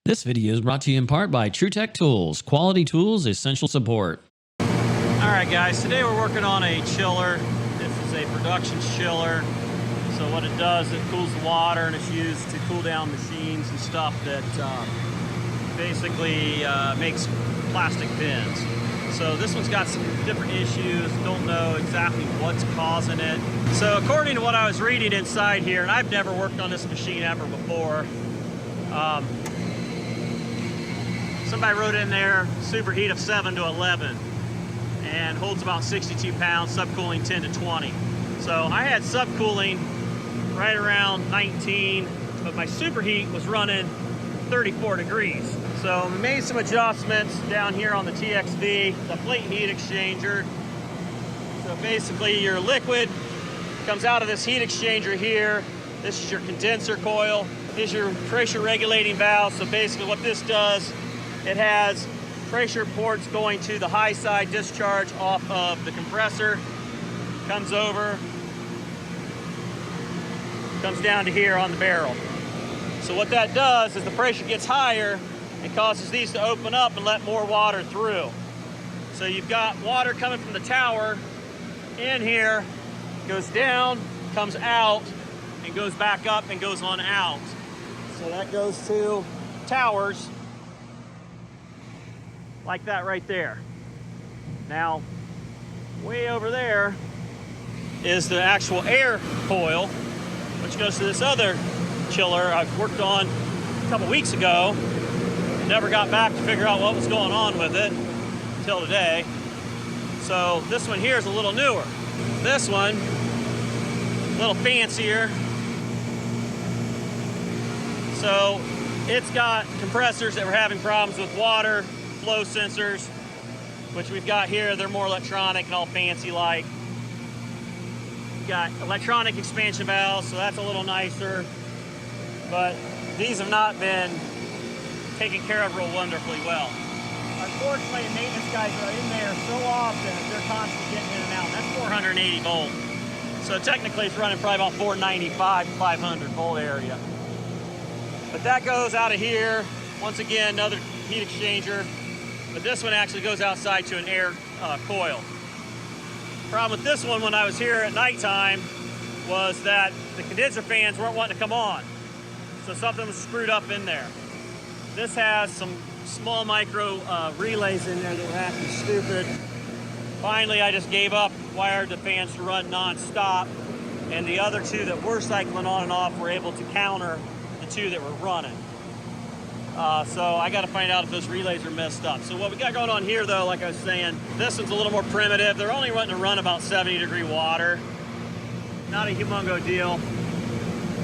This video is brought to you in part by TruTech Tools, quality tools, essential support. Alright guys, today we're working on a chiller. This is a production chiller. So what it does, it cools the water and it's used to cool down machines and stuff that basically makes plastic bins. So this one's got some different issues, don't know exactly what's causing it. So according to what I was reading inside here, and I've never worked on this machine ever before, somebody wrote in there, superheat of 7 to 11 and holds about 62 pounds, subcooling 10 to 20. So I had subcooling right around 19, but my superheat was running 34 degrees. So I made some adjustments down here on the TXV, the plate heat exchanger. So basically your liquid comes out of this heat exchanger here. This is your condenser coil. This is your pressure regulating valve. So basically what this does, it has pressure ports going to the high side discharge off of the compressor, comes over, comes down to here on the barrel. So what that does is the pressure gets higher and causes these to open up and let more water through. So you've got water coming from the tower in here, goes down, comes out, and goes back up and goes on out. So that goes to towers like that right there. Now, way over there is the actual air coil, which goes to this other chiller I've worked on a couple weeks ago. Never got back to figure out what was going on with it until today. So this one here is a little newer. This one, a little fancier. So it's got compressors that were having problems with water, flow sensors, which we've got here. They're more electronic and all fancy like. We've got electronic expansion valves, so that's a little nicer. But these have not been taken care of real wonderfully well. Unfortunately, the maintenance guys are in there so often that they're constantly getting in and out. That's 480 volt. So technically it's running probably about 495 to 500 volt area. But that goes out of here. Once again, another heat exchanger. But this one actually goes outside to an air coil. Problem with this one when I was here at nighttime was that the condenser fans weren't wanting to come on. So something was screwed up in there. This has some small micro relays in there that were acting stupid. Finally, I just gave up, wired the fans to run non-stop, and the other two that were cycling on and off were able to counter the two that were running. So I got to find out if those relays are messed up. So what we got going on here though, like I was saying, this one's a little more primitive. They're only wanting to run about 70 degree water. Not a humongo deal.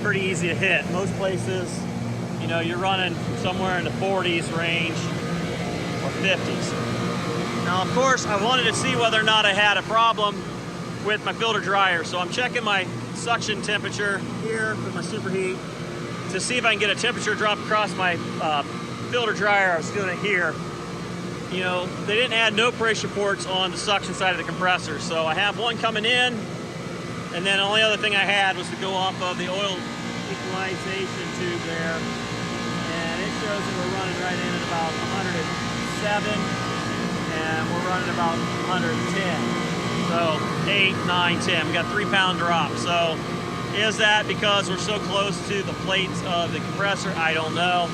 Pretty easy to hit. Most places, you know, you're running somewhere in the 40s range or 50s. Now, of course, I wanted to see whether or not I had a problem with my filter dryer. So I'm checking my suction temperature here with my superheat to see if I can get a temperature drop across my filter dryer. I was doing it here. You know, they didn't add no pressure ports on the suction side of the compressor. So I have one coming in, and then the only other thing I had was to go off of the oil equalization tube there. And it shows that we're running right in at about 107, and we're running about 110. So 8, 9, 10. We got 3-pound drop. So is that because we're so close to the plates of the compressor? I don't know.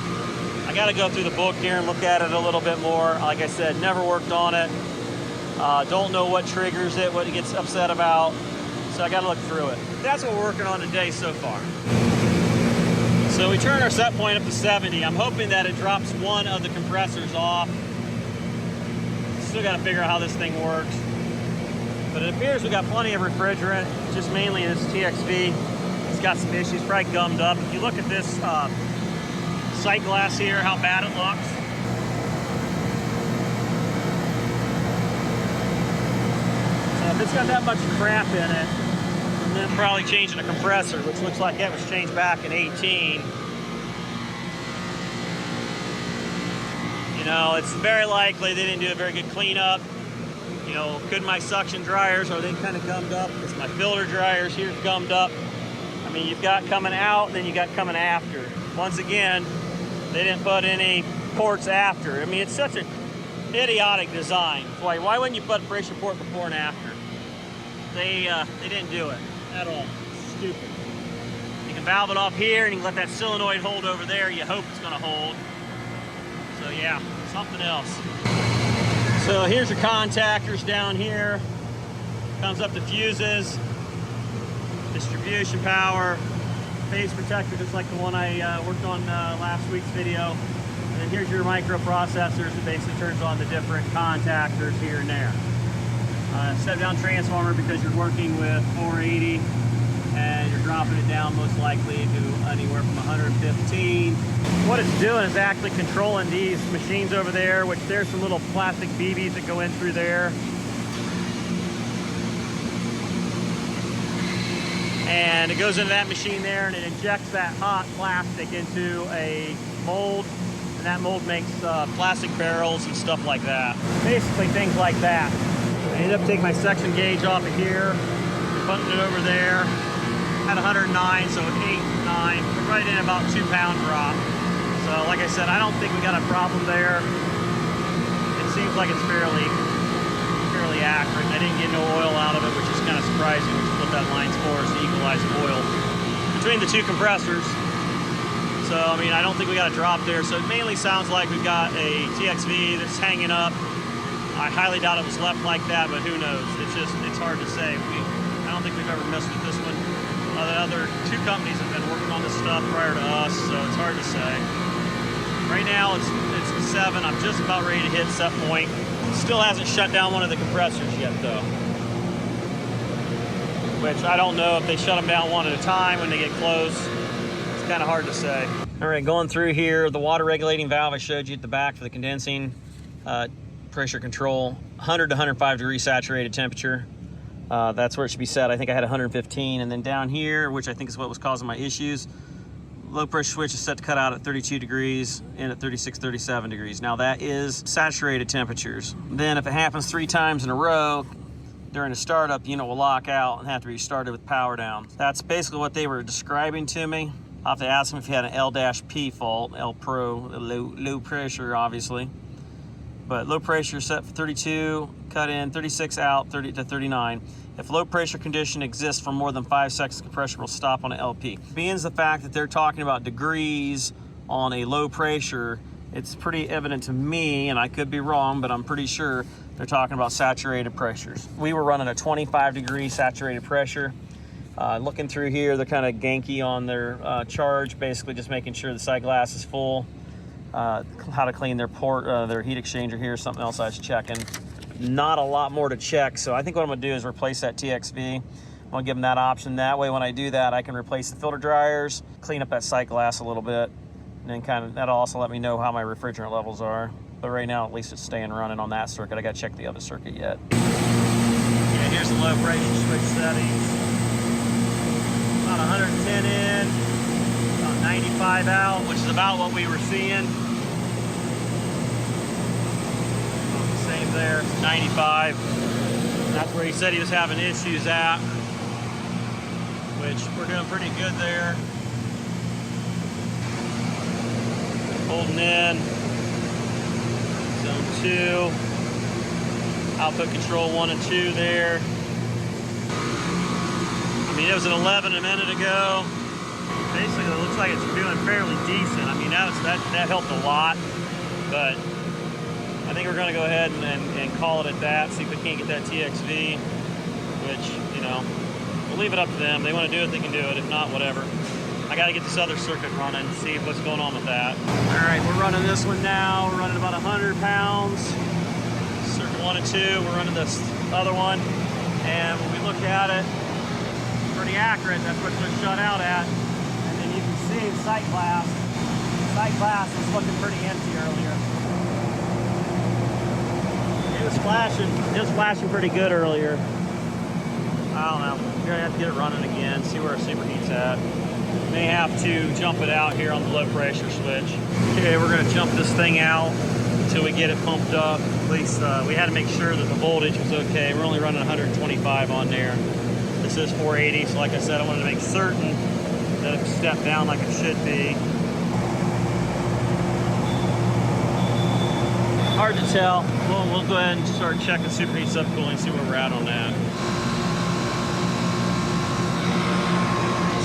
I got to go through the book here and look at it a little bit more. Like I said, never worked on it. Don't know what triggers it, what it gets upset about. So I got to look through it. That's what we're working on today so far. So we turn our set point up to 70. I'm hoping that it drops one of the compressors off. Still got to figure out how this thing works. But it appears we got plenty of refrigerant, just mainly this TXV. It's got some issues, probably gummed up. If you look at this sight glass here, how bad it looks. So if it's got that much crap in it, and then probably changing a compressor, which looks like it was changed back in 18. You know, it's very likely they didn't do a very good cleanup. You know, could my suction dryers, are they kind of gummed up? Is my filter dryers here gummed up? I mean, you've got coming out and then you got coming after. Once again, they didn't put any ports after. I mean, it's such an idiotic design. Why wouldn't you put a pressure port before and after? They didn't do it at all. Stupid. You can valve it off here, and you can let that solenoid hold over there. You hope it's going to hold. So yeah, something else. So here's your contactors down here. Comes up to fuses, distribution power, phase protector, just like the one I worked on last week's video. And then here's your microprocessors that basically turns on the different contactors here and there. Step down transformer because you're working with 480 and you're dropping it down most likely to anywhere from 115. What it's doing is actually controlling these machines over there, which there's some little plastic BBs that go in through there. And it goes into that machine there and it injects that hot plastic into a mold, and that mold makes plastic barrels and stuff like that. Basically things like that. I ended up taking my section gauge off of here, putting it over there at 109, so 8, 9, we're right in about 2 pound drop. So like I said, I don't think we got a problem there. It seems like it's fairly accurate. I didn't get no oil out of it, which is kind of surprising, which is what that line's for, is to equalize the oil between the two compressors. So, I mean, I don't think we got a drop there. So it mainly sounds like we've got a TXV that's hanging up. I highly doubt it was left like that, but who knows? It's hard to say. I don't think we've ever messed with this one. The other 2 companies have been working on this stuff prior to us, so it's hard to say. Right now it's 7. I'm just about ready to hit set point. Still hasn't shut down one of the compressors yet though, which I don't know if they shut them down one at a time when they get close. It's kind of hard to say. All right, going through here, the water regulating valve I showed you at the back for the condensing pressure control, 100 to 105 degree saturated temperature. That's where it should be set. I think I had 115. And then down here, which I think is what was causing my issues, low pressure switch is set to cut out at 32 degrees and at 36, 37 degrees. Now that is saturated temperatures. Then if it happens 3 times in a row during a startup, the unit will lock out and have to be restarted with power down. That's basically what they were describing to me. I'll have to ask them if you had an L-P fault, L Pro, low pressure obviously. But low pressure set for 32, cut in, 36 out, 30 to 39. If low pressure condition exists for more than 5 seconds, compressor will stop on an LP. Being the fact that they're talking about degrees on a low pressure, it's pretty evident to me, and I could be wrong, but I'm pretty sure they're talking about saturated pressures. We were running a 25 degree saturated pressure. Looking through here, they're kind of ganky on their charge, basically just making sure the sight glass is full. How to clean their port, their heat exchanger here, something else I was checking. Not a lot more to check, so I think what I'm gonna do is replace that TXV. I'm gonna give them that option. That way when I do that, I can replace the filter dryers, clean up that sight glass a little bit, and then that'll also let me know how my refrigerant levels are. But right now, at least it's staying running on that circuit. I gotta check the other circuit yet. Yeah, here's the low pressure switch settings. About 110 in, about 95 out, which is about what we were seeing. Same there, 95. That's where he said he was having issues at, which we're doing pretty good there. Holding in. Zone 2. Output control 1 and 2 there. I mean, it was at 11 a minute ago. Basically, it looks like it's doing fairly decent. I mean, that helped a lot, but I think we're going to go ahead and call it at that, see if we can't get that TXV, which, we'll leave it up to them. They want to do it, they can do it. If not, whatever. I got to get this other circuit running, see what's going on with that. All right, we're running this one now. We're running about 100 pounds. Circuit 1 and 2, we're running this other one. And when we look at it, pretty accurate. That's what it's going to shut out at. And then you can see sight glass. Sight glass was looking pretty empty earlier. It was flashing pretty good earlier. I don't know. We're gonna have to get it running again, see where our superheat's at. May have to jump it out here on the low pressure switch. Okay, we're gonna jump this thing out until we get it pumped up. At least we had to make sure that the voltage was okay. We're only running 125 on there. This is 480, so like I said, I wanted to make certain that it stepped down like it should be. hard to tell. We'll go ahead and start checking Superheat subcooling, see where we're at on that.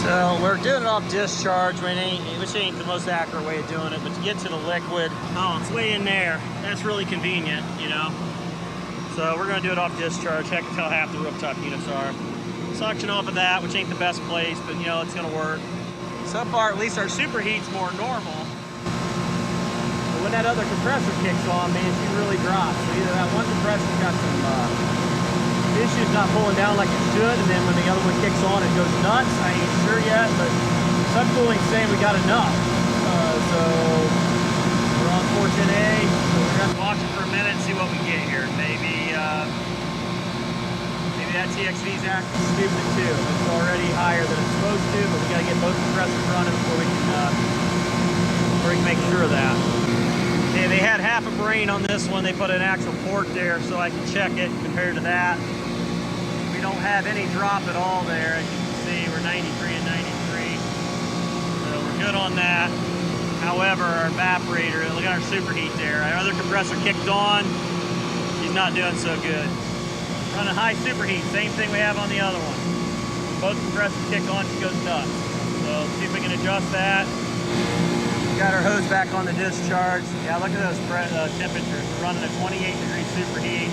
So we're doing it off discharge, which ain't the most accurate way of doing it, but to get to the liquid, oh, it's way in there. That's really convenient, you know. So we're gonna do it off discharge. Heck, can tell half the rooftop units are. Suction off of that, which ain't the best place, but you know, it's gonna work. So far, at least our Superheat's more normal. But when that other compressor kicks on, man, she really drops. So either that one compressor's got some issues not pulling down like it should, and then when the other one kicks on, it goes nuts. I ain't sure yet, but subcooling's saying we got enough. So we're on portion A. So we're gonna watch it for a minute and see what we get here. Maybe that TXV's acting stupid too. It's already higher than it's supposed to, but we gotta get both compressors running before we can make sure of that. Yeah, they had half a brain on this one. They put an actual port there so I can check it compared to that. We don't have any drop at all there. As you can see, we're 93 and 93. So we're good on that. However, our evaporator, look at our Superheat there. Our other compressor kicked on. He's not doing so good. Running high Superheat, same thing we have on the other one. Both compressors kick on, she goes nuts. So let's see if we can adjust that. Got our hose back on the discharge. Yeah, look at those temperatures. We're running a 28-degree Superheat.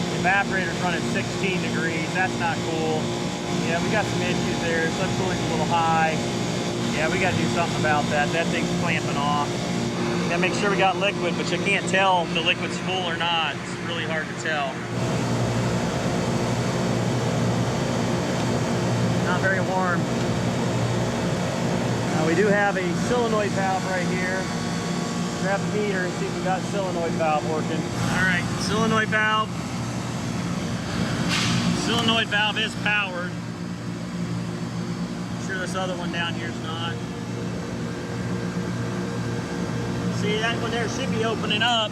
The evaporator's running 16 degrees. That's not cool. Yeah, we got some issues there. Subcooling's a little high. Yeah, we got to do something about that. That thing's clamping off. Gotta make sure we got liquid, but you can't tell if the liquid's full or not. It's really hard to tell. Not very warm. Now we do have a solenoid valve right here. Grab the meter and see if we got a solenoid valve working. All right, solenoid valve. Solenoid valve is powered. I'm sure this other one down here is not. See, that one there should be opening up,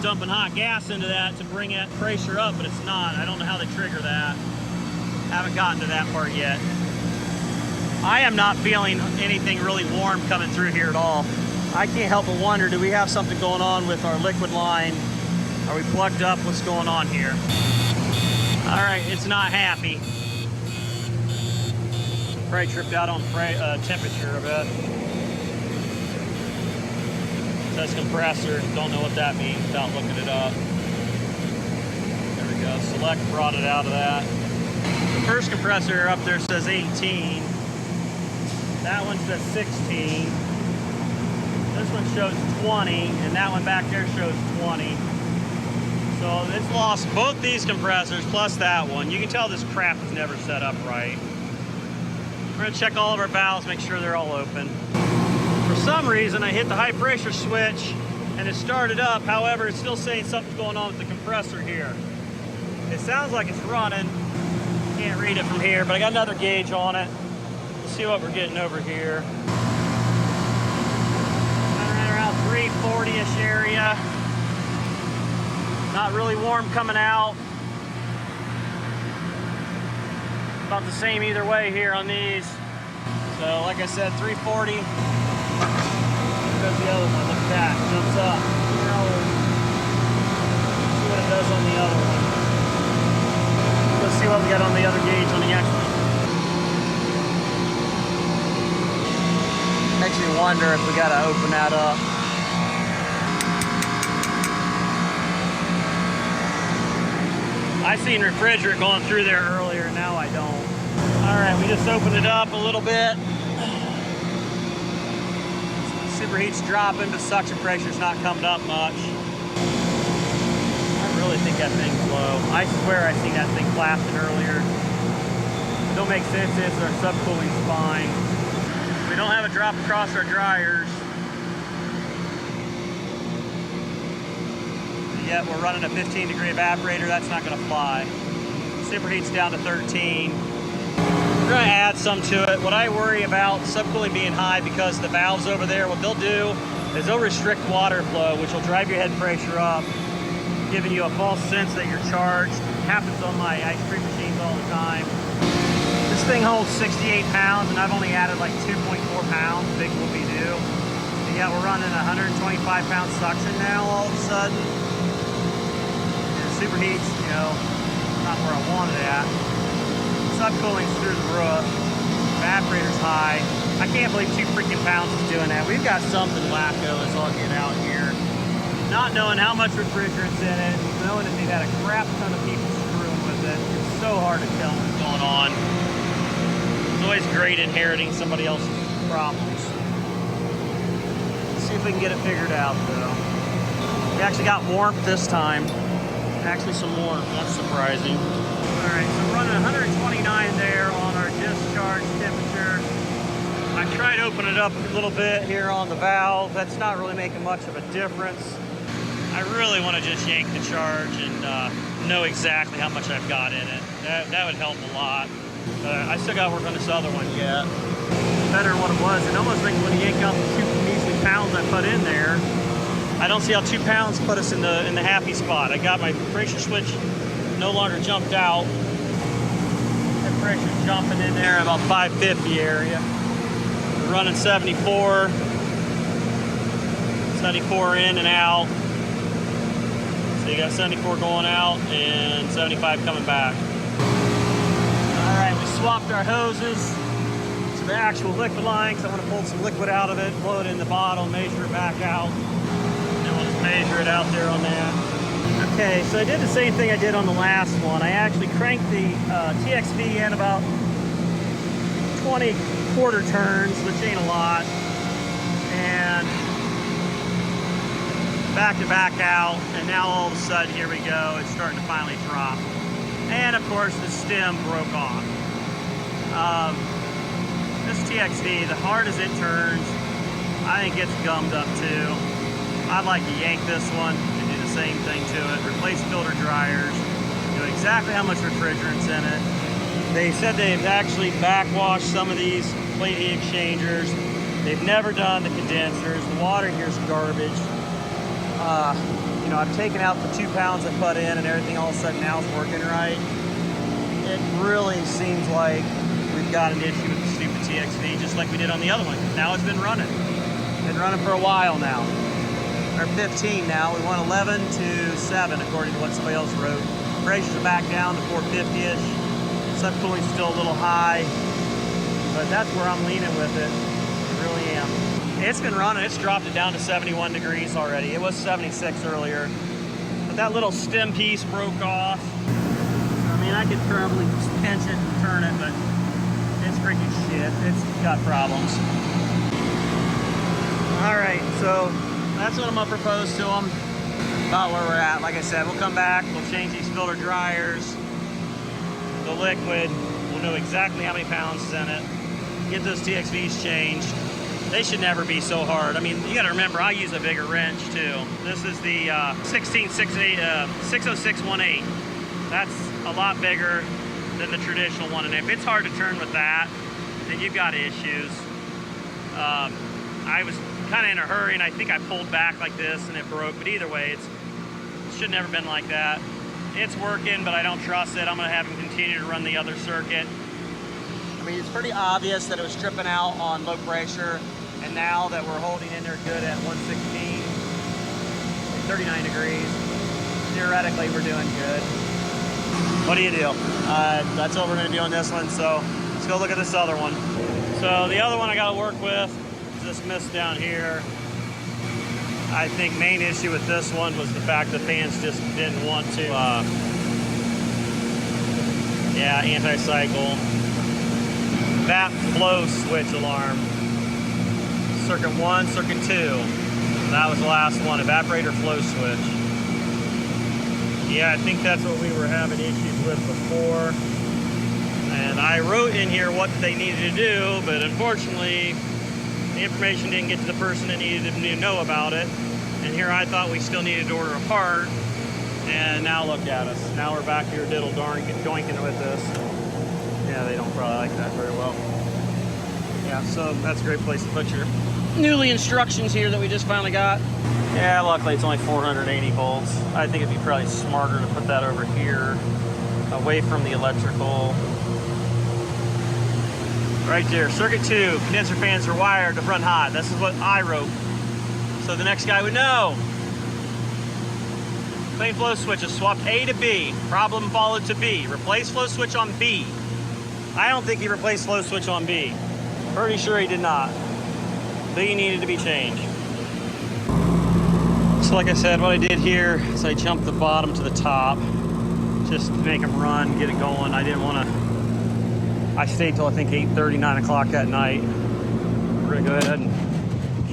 dumping hot gas into that to bring that pressure up, but it's not. I don't know how they trigger that. Haven't gotten to that part yet. I am not feeling anything really warm coming through here at all. I can't help but wonder, do we have something going on with our liquid line? Are we plugged up? What's going on here? All right, it's not happy. Probably tripped out on temperature a bit. Says compressor, don't know what that means without looking it up. There we go, select brought it out of that. The first compressor up there says 18. That one says 16. This one shows 20, and that one back there shows 20. So it's lost both these compressors plus that one. You can tell this crap was never set up right. We're gonna check all of our valves, make sure they're all open. For some reason, I hit the high pressure switch and it started up. However, it's still saying something's going on with the compressor here. It sounds like it's running. Can't read it from here, but I got another gauge on it. Let's see what we're getting over here. Around 340-ish area. Not really warm coming out. About the same either way here on these. So like I said, 340. There's the other one, look at that, jumps up. See what it does on the other one. Let's see what we got on the other gauge on the next one. Makes me wonder if we gotta open that up. I seen refrigerant going through there earlier, now I don't. All right, we just opened it up a little bit. Superheat's dropping, but suction pressure's not coming up much. I really think that thing's low. I swear I seen that thing flashing earlier. It don't make sense, is our subcooling's fine. We don't have a drop across our dryers. Yet we're running a 15-degree evaporator, that's not gonna fly. Superheat's down to 13. We're gonna add some to it. What I worry about subcooling being high because the valves over there, what they'll do is they'll restrict water flow, which will drive your head pressure up, giving you a false sense that you're charged. It happens on my ice cream machines all the time. This thing holds 68 pounds and I've only added like 2.4 pounds, big whoopie-doo. Yeah, we're running a 125-pound suction now all of a sudden. And Superheat's, you know, not where I want it at. Subcooling's through the roof. Evaporator's high. I can't believe 2 freaking pounds is doing that. We've got something wacko as I'll get out here. Not knowing how much refrigerant's in it, knowing that they've had a crap ton of people screwing with it. It's so hard to tell what's going on. It's always great inheriting somebody else's problems. Let's see if we can get it figured out though. We actually got warmth this time. Actually some warmth, that's surprising. All right, so we're running 129 there on our discharge temperature. I tried opening it up a little bit here on the valve. That's not really making much of a difference. I really want to just yank the charge and know exactly how much I've got in it. That would help a lot. I still got to work on this other one yet. Better than what it was. It almost makes when you yank out the 2 measly pounds I put in there. I don't see how 2 pounds put us in the happy spot. I got my pressure switch no longer jumped out. That pressure's jumping in there about 550 area. We're running 74 in and out. So you got 74 going out and 75 coming back. All right, we swapped our hoses to the actual liquid line because I want to pull some liquid out of it, blow it in the bottle, measure it back out. And we'll just measure it out there on that. Okay, so I did the same thing I did on the last one. I actually cranked the TXV in about 20 quarter turns, which ain't a lot, and back to back out, and now all of a sudden, here we go, it's starting to finally drop. And of course, the stem broke off. This TXV, the hard as it turns, I think it's gummed up too. I'd like to yank this one and do the same thing to it, replace filter dryers, know exactly how much refrigerant's in it. They said they've actually backwashed some of these plate heat exchangers. They've never done the condensers. The water here's garbage. You know, I've taken out the 2 pounds I put in and everything all of a sudden now is working right. It really seems like we've got an issue with the stupid TXV, just like we did on the other one. Now it's been running. Been running for a while now. Or 15 now. We went 11 to 7 according to what somebody else wrote. Pressure's back down to 450-ish. Subcooling's still a little high, but that's where I'm leaning with it. I really am. It's been running. It's dropped it down to 71 degrees already. It was 76 earlier. But that little stem piece broke off. I mean, I could probably just pinch it and turn it, but it's freaking shit. It's got problems. All right, so that's what I'm gonna propose to them about where we're at. Like I said, we'll come back, we'll change these filter dryers, the liquid, we'll know exactly how many pounds is in it, get those TXVs changed. They should never be so hard. I mean, you gotta remember, I use a bigger wrench too. This is the 60618. That's a lot bigger than the traditional one, and if it's hard to turn with that, then you've got issues. I was kind of in a hurry, and I think I pulled back like this, and it broke. But either way, it should never been like that. It's working, but I don't trust it. I'm gonna have him continue to run the other circuit. I mean, it's pretty obvious that it was tripping out on low pressure, and now that we're holding in there good at 116, 39 degrees, theoretically we're doing good. What do you do? That's what we're gonna do on this one, so let's go look at this other one. So the other one I gotta work with is this mist down here. I think main issue with this one was the fact the fans just didn't want to, anti-cycle. That flow switch alarm. Circuit 1, circuit 2. That was the last one, evaporator flow switch. Yeah, I think that's what we were having issues with before. And I wrote in here what they needed to do, but unfortunately, the information didn't get to the person that needed to know about it. And here I thought we still needed to order a part. And now look at us. Now we're back here diddle doinking with this. Yeah, they don't probably like that very well. Yeah, so that's a great place to put your newly instructions here that we just finally got. Yeah, luckily it's only 480 volts. I think it'd be probably smarter to put that over here, away from the electrical. Right there, circuit 2, condenser fans are wired to run hot. This is what I wrote. so the next guy would know. Clean flow switches, swapped A to B. Problem followed to B. Replace flow switch on B. I don't think he replaced flow switch on B. Pretty sure he did not. B needed to be changed. So like I said, what I did here is I jumped the bottom to the top just to make them run, get it going. I didn't want to, I stayed till I think 8:30, 9 o'clock that night. We're gonna go ahead and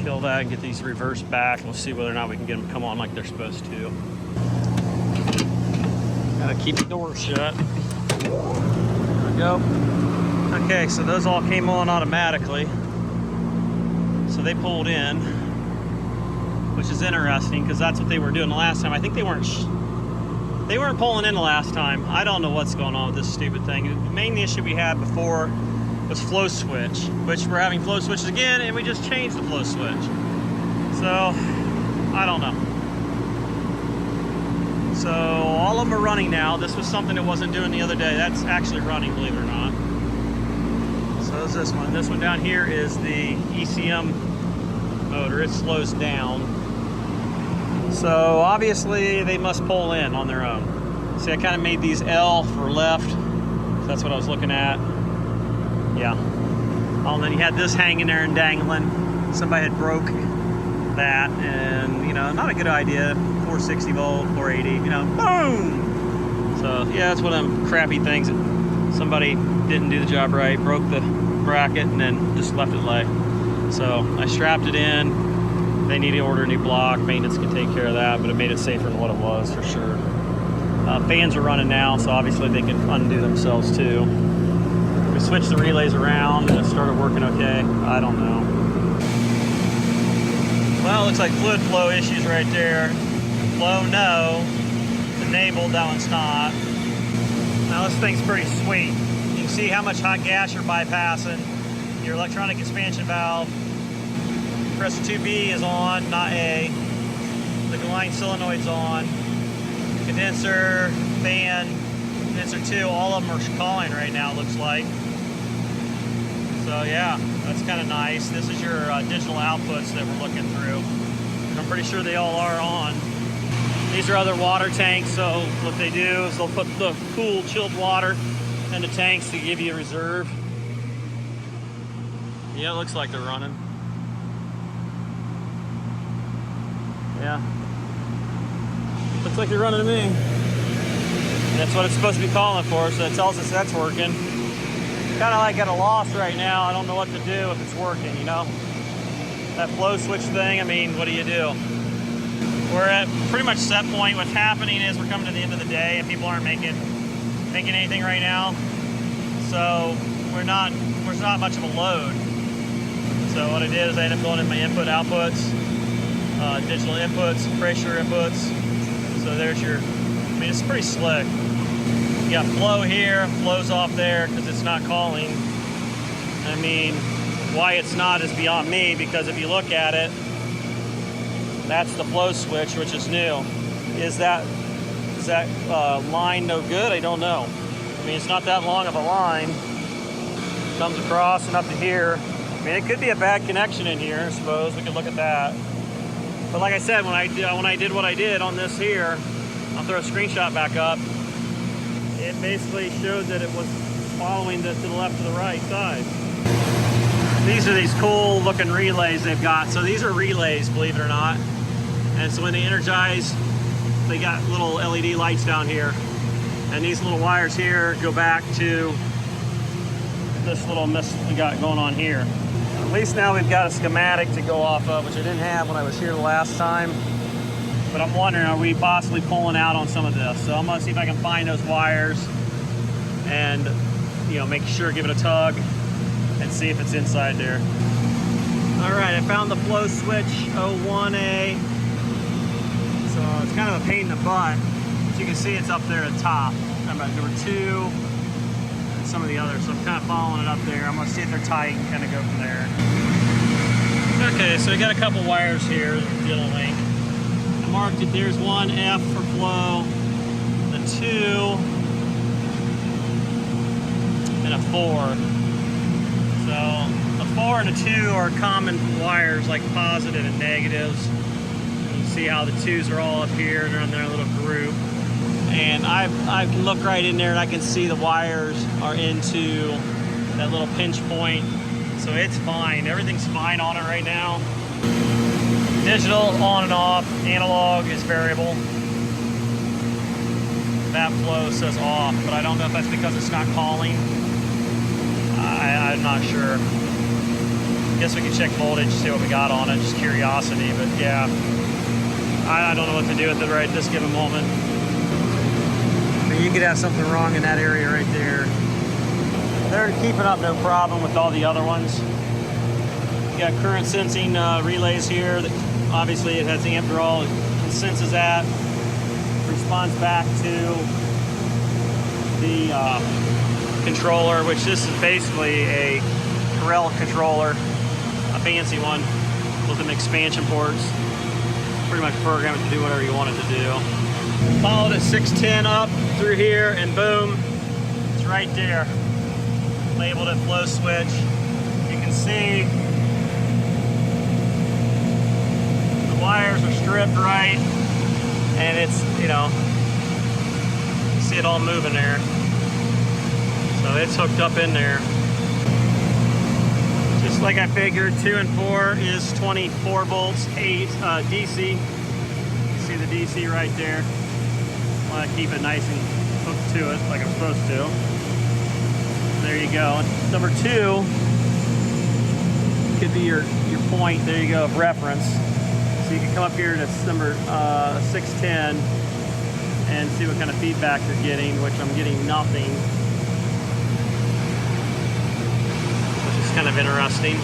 kill that and get these reversed back. We'll see whether or not we can get them to come on like they're supposed to. Gotta keep the door shut. There we go. Okay, so those all came on automatically. So they pulled in, which is interesting because that's what they were doing the last time. I think they weren't pulling in the last time. I don't know what's going on with this stupid thing. The main issue we had before was flow switch, which we're having flow switches again, and we just changed the flow switch. So, I don't know. So, all of them are running now. This was something it wasn't doing the other day. That's actually running, believe it or not. So is this one. This one down here is the ECM motor. It slows down. So obviously they must pull in on their own. See, I kind of made these L for left. So that's what I was looking at. Yeah. Oh, and then you had this hanging there and dangling. Somebody had broke that, and you know, not a good idea. 460 volt, 480, you know, boom! So yeah, that's one of them crappy things that somebody didn't do the job right, broke the bracket, and then just left it lay. So I strapped it in. They need to order a new block. Maintenance can take care of that, but it made it safer than what it was for sure. Fans are running now, so obviously they can undo themselves too. We switched the relays around and it started working okay. I don't know. Well, it looks like fluid flow issues right there. Flow, no. Enabled, that one's not. Now this thing's pretty sweet. You can see how much hot gas you're bypassing. Your electronic expansion valve. Compressor 2B is on, not A. The line solenoid's on. Condenser, fan, condenser 2, all of them are calling right now, it looks like. So yeah, that's kind of nice. This is your digital outputs that we're looking through. I'm pretty sure they all are on. These are other water tanks, so what they do is they'll put the cool, chilled water into tanks to give you a reserve. Yeah, it looks like they're running. Yeah. Looks like they're running to me. And that's what it's supposed to be calling for, so it tells us that's working. Kind of like at a loss right now. I don't know what to do if it's working, you know? That flow switch thing, I mean, what do you do? We're at pretty much set point. What's happening is we're coming to the end of the day and people aren't making anything right now. So there's not much of a load. So what I did is I ended up going in my input outputs, digital inputs, pressure inputs. So there's your, I mean, it's pretty slick. You got flow here, flows off there because it's not calling. I mean, why it's not is beyond me, because if you look at it, that's the flow switch, which is new. Is that line no good? I don't know. I mean, it's not that long of a line. Comes across and up to here. I mean, it could be a bad connection in here, I suppose. We could look at that. But like I said, when I did what I did on this here, I'll throw a screenshot back up. It basically showed that it was following this to the left to the right side. These are these cool looking relays they've got. So these are relays, believe it or not. And so when they energize, they got little LED lights down here. And these little wires here go back to this little mess we got going on here. At least now we've got a schematic to go off of, which I didn't have when I was here the last time. But I'm wondering, are we possibly pulling out on some of this? So I'm gonna see if I can find those wires and, you know, make sure, give it a tug and see if it's inside there. All right, I found the flow switch 01A. So it's kind of a pain in the butt. As you can see, it's up there at the top. I'm about number 2 and some of the others. So I'm kind of following it up there. I'm gonna see if they're tight and kind of go from there. Okay, so we got a couple wires here dealing link. I marked it. There's one F for flow, a 2, and a 4. So a 4 and a 2 are common wires, like positive and negatives. see how the twos are all up here. They're in their little group. And I can look right in there and I can see the wires are into that little pinch point. So it's fine. Everything's fine on it right now. Digital on and off. Analog is variable. That flow says off, but I don't know if that's because it's not calling. I'm not sure. Guess we can check voltage, see what we got on it, just curiosity, but yeah. I don't know what to do with it right this given moment. But you could have something wrong in that area right there. They're keeping up no problem with all the other ones. You got current sensing relays here. That obviously it has amp draw, it senses that. Responds back to the controller, which this is basically a Corel controller, a fancy one with some expansion ports. Pretty much program it to do whatever you want it to do. Followed a 610 up through here and boom, it's right there. Labeled it flow switch. You can see the wires are stripped right. And it's, you know, you see it all moving there. So it's hooked up in there. Just like I figured, 2 and 4 is 24 volts, 8 DC. See the DC right there. I want to keep it nice and hooked to it like I'm supposed to. There you go. Number 2 could be your point, there you go, of reference. So you can come up here to number 610 and see what kind of feedback you're getting, which I'm getting nothing, which is kind of interesting.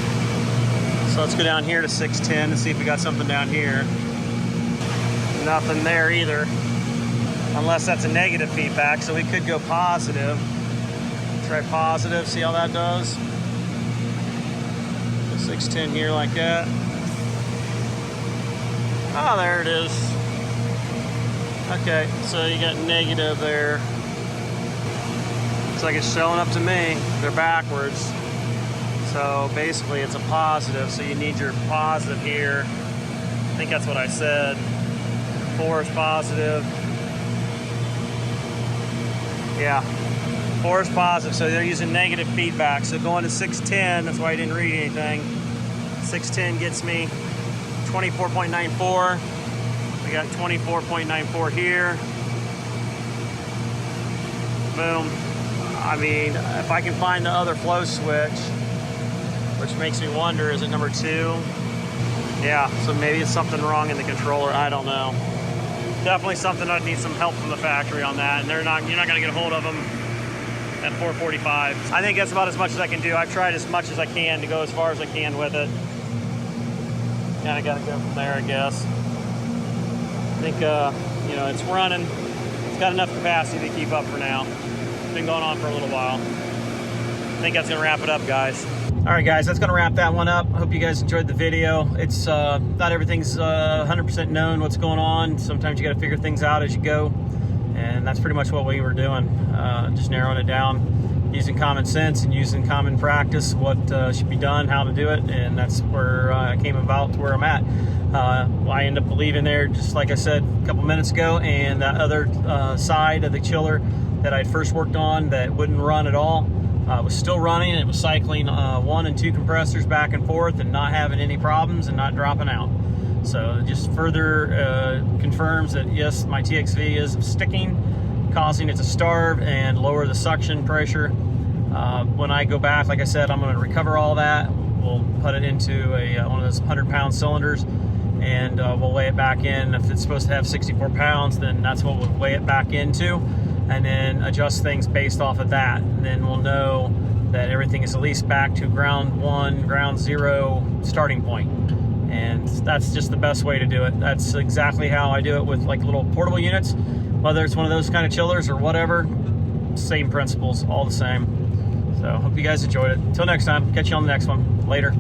So let's go down here to 610 and see if we got something down here. Nothing there either, unless that's a negative feedback, so we could go positive. Try positive, see how that does. 610 here like that. Oh, there it is. Okay, so you got negative there. Looks like it's showing up to me. They're backwards. So basically it's a positive, so you need your positive here. I think that's what I said. 4 is positive. Yeah, 4 is positive, so they're using negative feedback. So going to 610, that's why I didn't read anything. 610 gets me 24.94. We got 24.94 here. Boom. I mean, if I can find the other flow switch, which makes me wonder, is it number 2? Yeah, so maybe it's something wrong in the controller. I don't know. Definitely something that needs some help from the factory on that, and you're not going to get a hold of them at 445. I think that's about as much as I can do. I've tried as much as I can to go as far as I can with it. Kind of got to go from there, I guess. I think, you know, it's running. It's got enough capacity to keep up for now. It's been going on for a little while. I think that's going to wrap it up, guys. All right, guys, that's going to wrap that one up. Hope you guys enjoyed the video. It's not everything's 100% known what's going on. Sometimes you got to figure things out as you go. And that's pretty much what we were doing. Just narrowing it down, using common sense and using common practice, what should be done, how to do it, and that's where I came about to where I'm at. I ended up leaving there, just like I said a couple minutes ago, and that other side of the chiller that I'd first worked on that wouldn't run at all was still running. It was cycling 1 and 2 compressors back and forth and not having any problems and not dropping out. So it just further confirms that yes, my TXV is sticking, causing it to starve and lower the suction pressure. When I go back, like I said, I'm going to recover all that. We'll put it into one of those 100-pound cylinders, and we'll weigh it back in. If it's supposed to have 64 pounds, then that's what we'll weigh it back into, and then adjust things based off of that. And then we'll know that everything is at least back to ground 1, ground 0 starting point. And that's just the best way to do it. That's exactly how I do it with like little portable units, whether it's one of those kind of chillers or whatever. Same principles, all the same. So hope you guys enjoyed it. Until next time, catch you on the next one. Later.